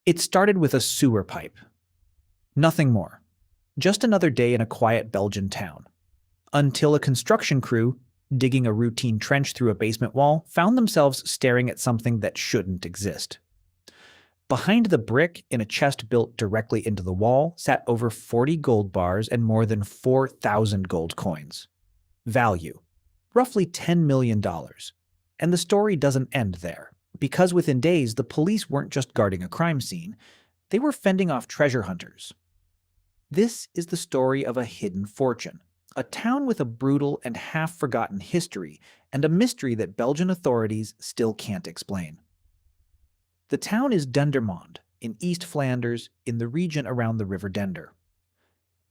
It started with a sewer pipe. Nothing more. Just another day in a quiet Belgian town. Until a construction crew, digging a routine trench through a basement wall, found themselves staring at something that shouldn't exist. Behind the brick, in a chest built directly into the wall, sat over 40 gold bars and more than 4,000 gold coins. Value: roughly $10 million. And the story doesn't end there, because within days, the police weren't just guarding a crime scene, they were fending off treasure hunters. This is the story of a hidden fortune, a town with a brutal and half-forgotten history, and a mystery that Belgian authorities still can't explain. The town is Dendermonde, in East Flanders, in the region around the River Dender.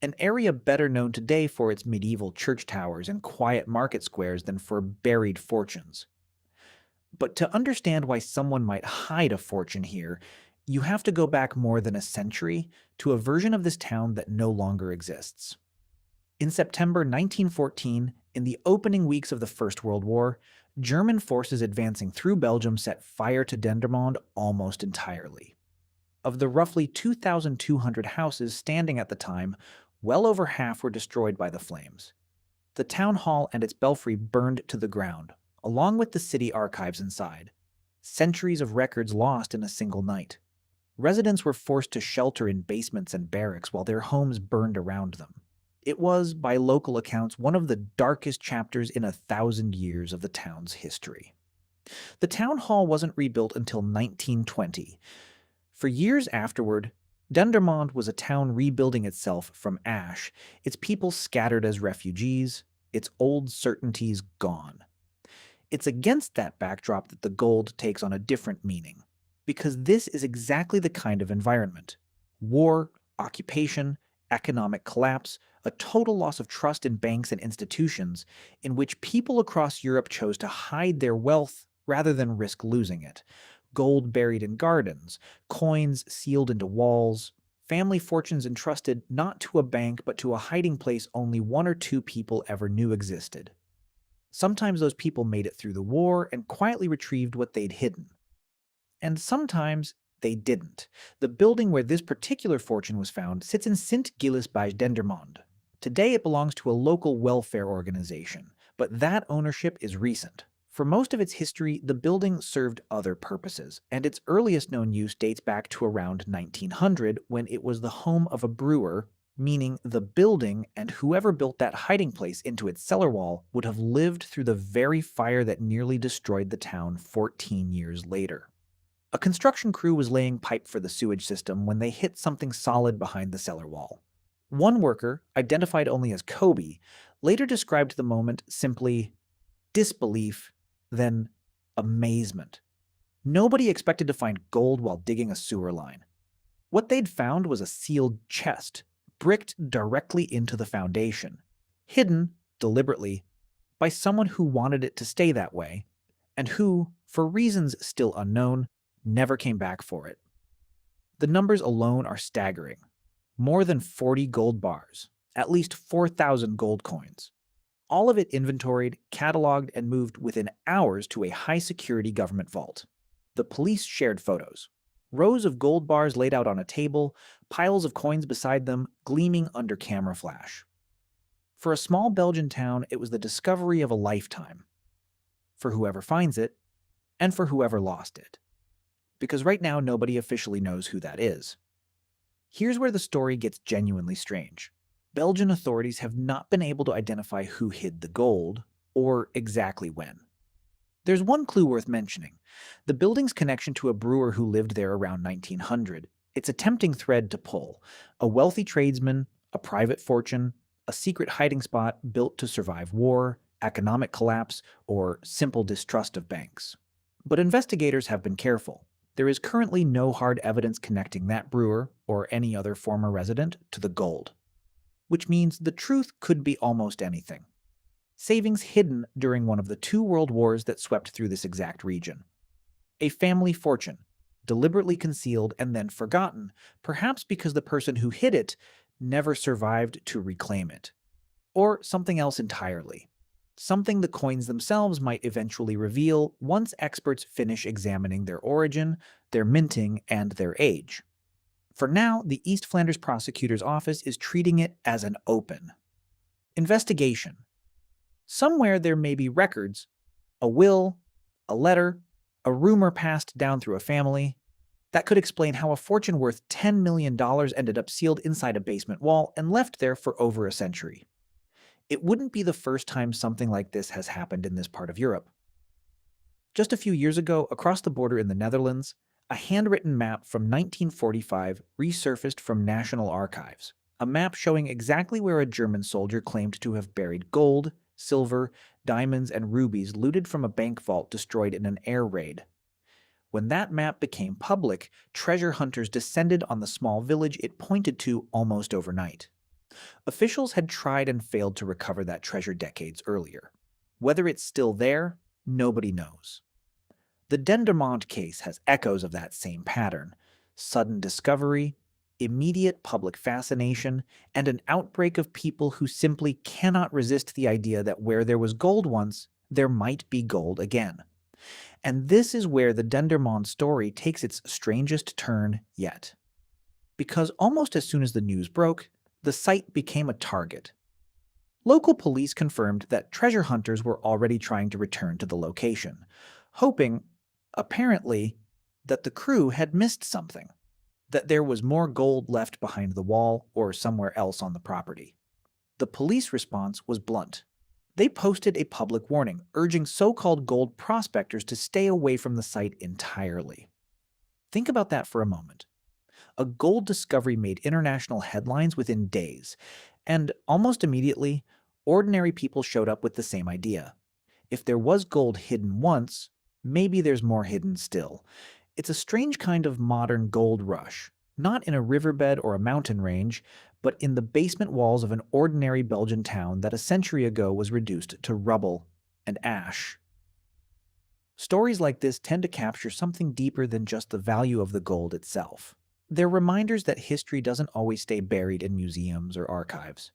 An area better known today for its medieval church towers and quiet market squares than for buried fortunes. But to understand why someone might hide a fortune here, you have to go back more than a century to a version of this town that no longer exists. In September 1914, in the opening weeks of the First World War, German forces advancing through Belgium set fire to Dendermonde almost entirely. Of the roughly 2,200 houses standing at the time, well over half were destroyed by the flames. The town hall and its belfry burned to the ground, along with the city archives inside. Centuries of records lost in a single night. Residents were forced to shelter in basements and barracks while their homes burned around them. It was, by local accounts, one of the darkest chapters in 1,000 years of the town's history. The town hall wasn't rebuilt until 1920. For years afterward, Dendermonde was a town rebuilding itself from ash, its people scattered as refugees, its old certainties gone. It's against that backdrop that the gold takes on a different meaning, because this is exactly the kind of environment: war, occupation, economic collapse, a total loss of trust in banks and institutions, in which people across Europe chose to hide their wealth rather than risk losing it. Gold buried in gardens, coins sealed into walls, family fortunes entrusted not to a bank but to a hiding place only one or two people ever knew existed. Sometimes those people made it through the war and quietly retrieved what they'd hidden. And sometimes they didn't. The building where this particular fortune was found sits in Sint-Gilles bij Dendermonde. Today it belongs to a local welfare organization, but that ownership is recent. For most of its history, the building served other purposes, and its earliest known use dates back to around 1900 when it was the home of a brewer, meaning the building and whoever built that hiding place into its cellar wall would have lived through the very fire that nearly destroyed the town 14 years later. A construction crew was laying pipe for the sewage system when they hit something solid behind the cellar wall. One worker, identified only as Kobe, later described the moment simply disbelief, then amazement. Nobody expected to find gold while digging a sewer line. What they'd found was a sealed chest, bricked directly into the foundation, hidden, deliberately, by someone who wanted it to stay that way, and who, for reasons still unknown, never came back for it. The numbers alone are staggering. More than 40 gold bars, at least 4,000 gold coins. All of it inventoried, cataloged, and moved within hours to a high-security government vault. The police shared photos. Rows of gold bars laid out on a table, piles of coins beside them, gleaming under camera flash. For a small Belgian town, it was the discovery of a lifetime. For whoever finds it, and for whoever lost it. Because right now, nobody officially knows who that is. Here's where the story gets genuinely strange. Belgian authorities have not been able to identify who hid the gold, or exactly when. There's one clue worth mentioning: the building's connection to a brewer who lived there around 1900. It's a tempting thread to pull: a wealthy tradesman, a private fortune, a secret hiding spot built to survive war, economic collapse, or simple distrust of banks. But investigators have been careful. There is currently no hard evidence connecting that brewer, or any other former resident, to the gold. Which means the truth could be almost anything. Savings hidden during one of the two world wars that swept through this exact region. A family fortune, deliberately concealed and then forgotten, perhaps because the person who hid it never survived to reclaim it. Or something else entirely. something the coins themselves might eventually reveal once experts finish examining their origin, their minting, and their age. For now, the East Flanders Prosecutor's Office is treating it as an open investigation. Somewhere there may be records, a will, a letter, a rumor passed down through a family, that could explain how a fortune worth $10 million ended up sealed inside a basement wall and left there for over a century. It wouldn't be the first time something like this has happened in this part of Europe. Just a few years ago, across the border in the Netherlands, a handwritten map from 1945 resurfaced from National Archives, a map showing exactly where a German soldier claimed to have buried gold, silver, diamonds, and rubies looted from a bank vault destroyed in an air raid. When that map became public, treasure hunters descended on the small village it pointed to almost overnight. Officials had tried and failed to recover that treasure decades earlier. Whether it's still there, nobody knows. The Dendermonde case has echoes of that same pattern: sudden discovery, immediate public fascination, and an outbreak of people who simply cannot resist the idea that where there was gold once, there might be gold again. And this is where the Dendermonde story takes its strangest turn yet. Because almost as soon as the news broke, the site became a target. Local police confirmed that treasure hunters were already trying to return to the location, hoping, apparently, that the crew had missed something, that there was more gold left behind the wall or somewhere else on the property. The police response was blunt. They posted a public warning urging so-called gold prospectors to stay away from the site entirely. Think about that for a moment. A gold discovery made international headlines within days, and almost immediately, ordinary people showed up with the same idea. If there was gold hidden once, maybe there's more hidden still. It's a strange kind of modern gold rush, not in a riverbed or a mountain range, but in the basement walls of an ordinary Belgian town that a century ago was reduced to rubble and ash. Stories like this tend to capture something deeper than just the value of the gold itself. They're reminders that history doesn't always stay buried in museums or archives.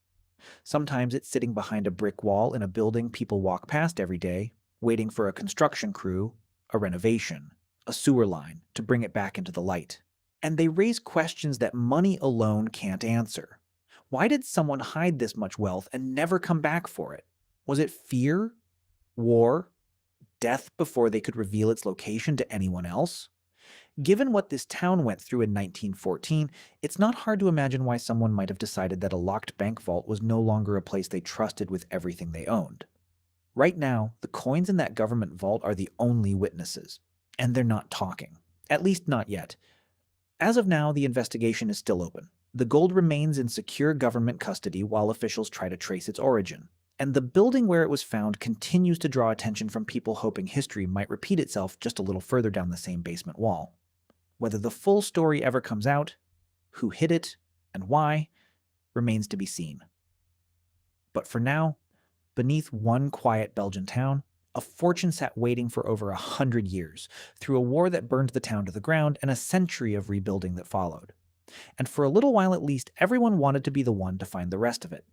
Sometimes it's sitting behind a brick wall in a building people walk past every day, waiting for a construction crew, a renovation, a sewer line to bring it back into the light. And they raise questions that money alone can't answer. Why did someone hide this much wealth and never come back for it? Was it fear? War? Death before they could reveal its location to anyone else? Given what this town went through in 1914, it's not hard to imagine why someone might have decided that a locked bank vault was no longer a place they trusted with everything they owned. Right now, the coins in that government vault are the only witnesses, and they're not talking. At least not yet. As of now, the investigation is still open. The gold remains in secure government custody while officials try to trace its origin. And the building where it was found continues to draw attention from people hoping history might repeat itself just a little further down the same basement wall. Whether the full story ever comes out, who hid it, and why, remains to be seen. But for now, beneath one quiet Belgian town, a fortune sat waiting for over 100 years, through a war that burned the town to the ground and a century of rebuilding that followed. And for a little while at least, everyone wanted to be the one to find the rest of it.